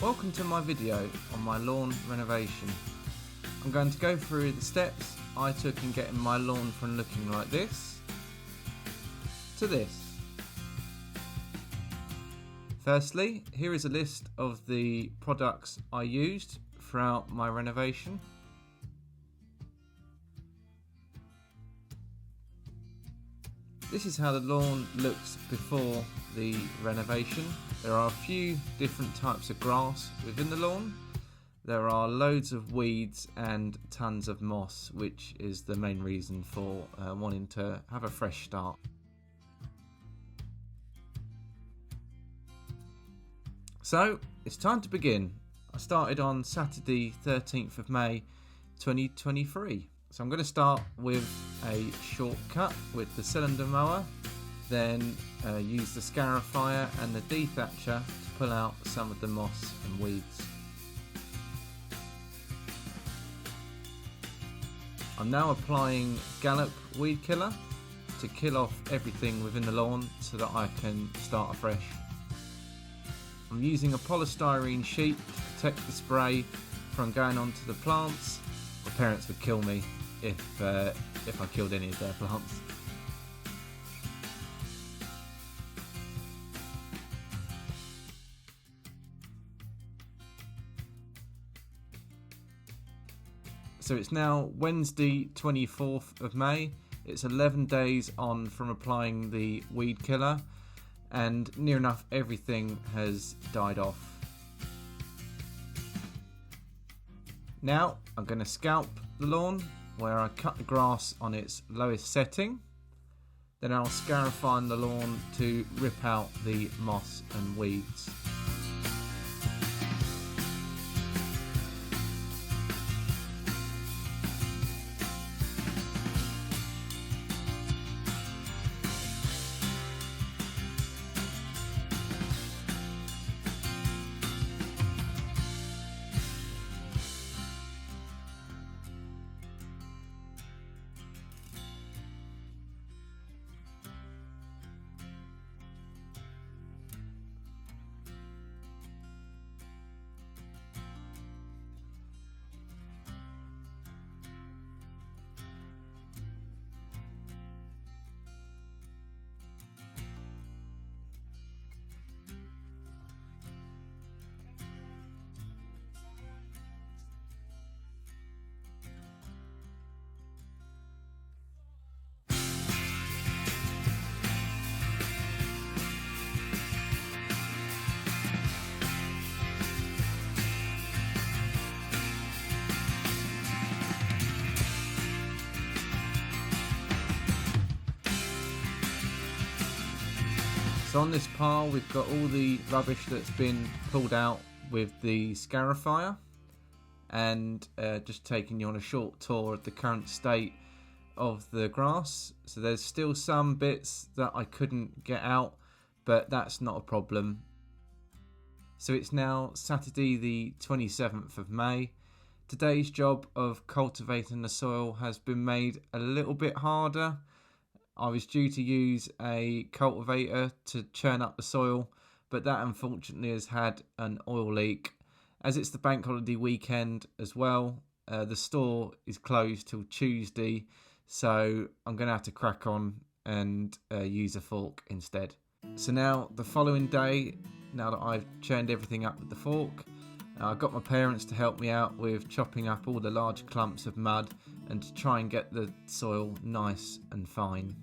Welcome to my video on my lawn renovation. I'm going to go through the steps I took in getting my lawn from looking like this to this. Firstly, here is a list of the products I used throughout my renovation. This is how the lawn looks before the renovation. There are a few different types of grass within the lawn. There are loads of weeds and tons of moss, which is the main reason for wanting to have a fresh start. So it's time to begin. I started on Saturday 13th of May 2023. So I'm going to start with a shortcut with the cylinder mower, then use the scarifier and the dethatcher to pull out some of the moss and weeds. I'm now applying Gallop weed killer to kill off everything within the lawn so that I can start afresh. I'm using a polystyrene sheet to protect the spray from going onto the plants. My parents would kill me if I killed any of their plants. So it's now Wednesday 24th of May. It's 11 days on from applying the weed killer and near enough everything has died off. Now I'm going to scalp the lawn where I cut the grass on its lowest setting. Then I'll scarify the lawn to rip out the moss and weeds. So on this pile we've got all the rubbish that's been pulled out with the scarifier, and just taking you on a short tour of the current state of the grass. So there's still some bits that I couldn't get out, but that's not a problem. So it's now Saturday the 27th of May. Today's job of cultivating the soil has been made a little bit harder. I was due to use a cultivator to churn up the soil, but that unfortunately has had an oil leak. As it's the bank holiday weekend as well, the store is closed till Tuesday, so I'm going to have to crack on and use a fork instead. So now the following day, now that I've churned everything up with the fork, I got my parents to help me out with chopping up all the large clumps of mud and to try and get the soil nice and fine.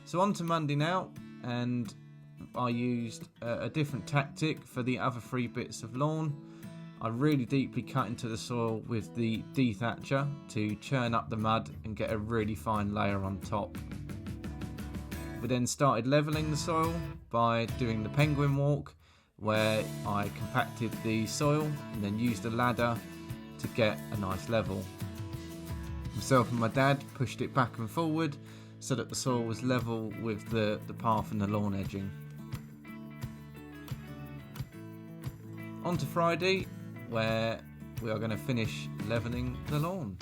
So on to Monday now, and I used a different tactic for the other 3 bits of lawn. I really deeply cut into the soil with the dethatcher to churn up the mud and get a really fine layer on top. We then started levelling the soil by doing the penguin walk, where I compacted the soil and then used a ladder to get a nice level. Myself and my dad pushed it back and forward so that the soil was level with the path and the lawn edging. On to Friday, where we are going to finish levelling the lawn.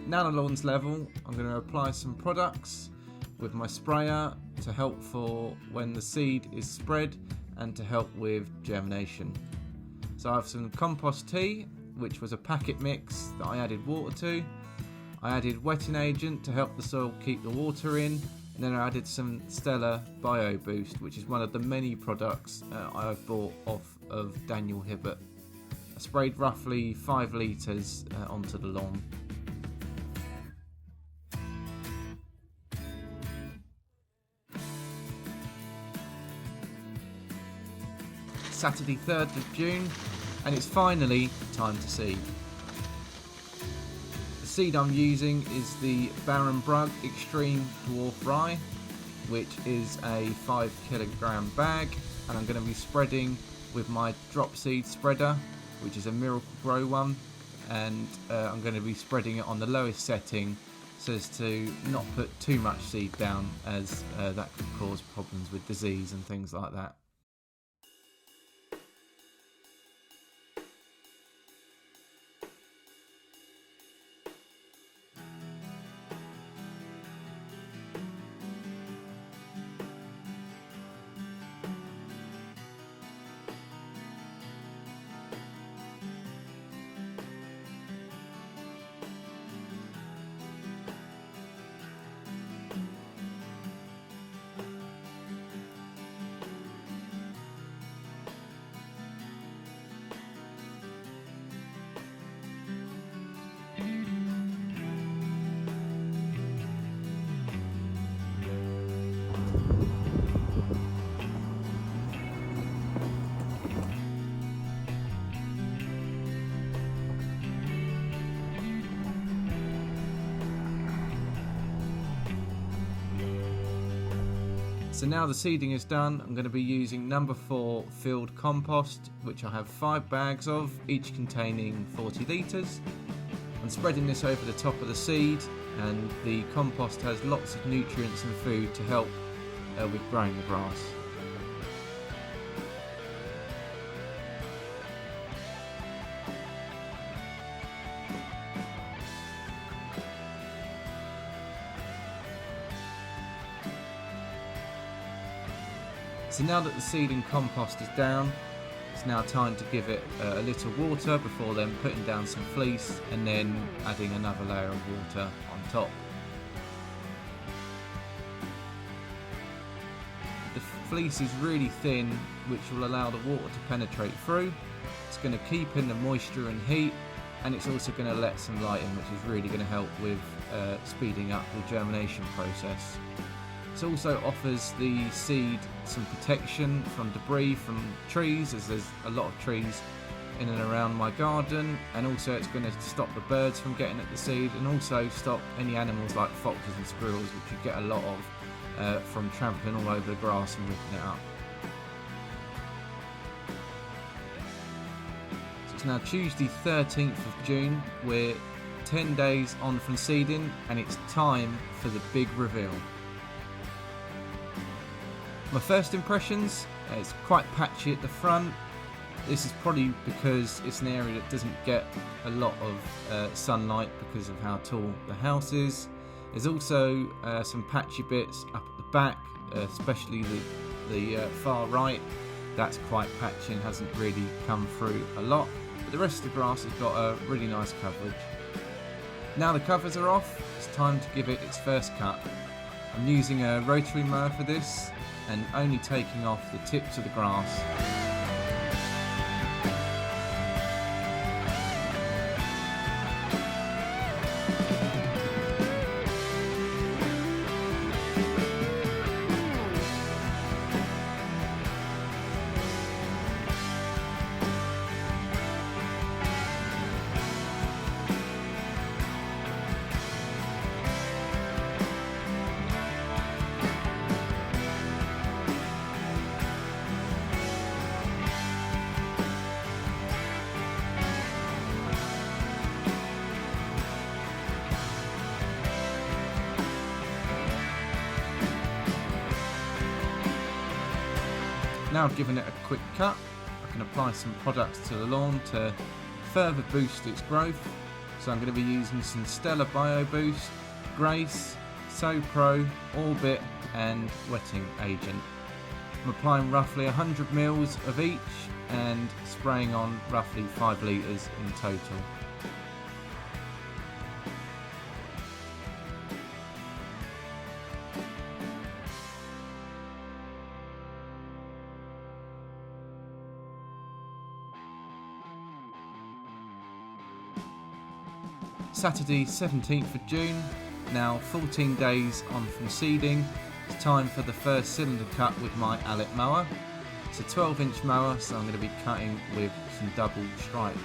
Now the lawn's level, I'm going to apply some products with my sprayer to help for when the seed is spread and to help with germination. So I have some compost tea, which was a packet mix that I added water to. I added wetting agent to help the soil keep the water in, and then I added some Stellar Bio Boost, which is one of the many products I've bought off of Daniel Hibbert. I sprayed roughly 5 litres onto the lawn. Saturday 3rd of June, and it's finally time to seed. The seed I'm using is the Baron Brug Extreme Dwarf Rye, which is a 5 kilogram bag, and I'm going to be spreading with my drop seed spreader, which is a Miracle Grow one, and I'm going to be spreading it on the lowest setting so as to not put too much seed down, as that could cause problems with disease and things like that. So now the seeding is done, I'm going to be using number 4 field compost, which I have 5 bags of, each containing 40 litres. I'm spreading this over the top of the seed, and the compost has lots of nutrients and food to help with growing the grass. So now that the seed and compost is down, it's now time to give it a little water before then putting down some fleece and then adding another layer of water on top. The fleece is really thin, which will allow the water to penetrate through. It's going to keep in the moisture and heat, and it's also going to let some light in, which is really going to help with speeding up the germination process. It also offers the seed some protection from debris from trees, as there's a lot of trees in and around my garden, and also it's going to stop the birds from getting at the seed, and also stop any animals like foxes and squirrels, which you get a lot of from trampling all over the grass and ripping it up. So it's now Tuesday 13th of June, we're 10 days on from seeding, and it's time for the big reveal. My first impressions, it's quite patchy at the front. This is probably because it's an area that doesn't get a lot of sunlight because of how tall the house is. There's also some patchy bits up at the back, especially the far right. That's quite patchy and hasn't really come through a lot. But the rest of the grass has got a really nice coverage. Now the covers are off, it's time to give it its first cut. I'm using a rotary mower for this, and only taking off the tips of the grass. Now I've given it a quick cut, I can apply some products to the lawn to further boost its growth. So I'm going to be using some Stellar Bio Boost, Grace, So Pro, Orbit and wetting agent. I'm applying roughly 100 mils of each and spraying on roughly 5 litres in total. Saturday 17th of June, now 14 days on from seeding. It's time for the first cylinder cut with my Gallop mower. It's a 12-inch mower, so I'm going to be cutting with some double stripes.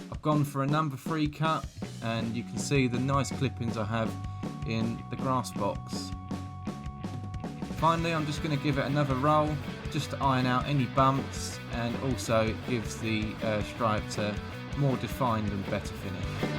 I've gone for a number 3 cut, and you can see the nice clippings I have in the grass box. Finally, I'm just going to give it another roll just to iron out any bumps, and also it gives the stripes a more defined and better finish.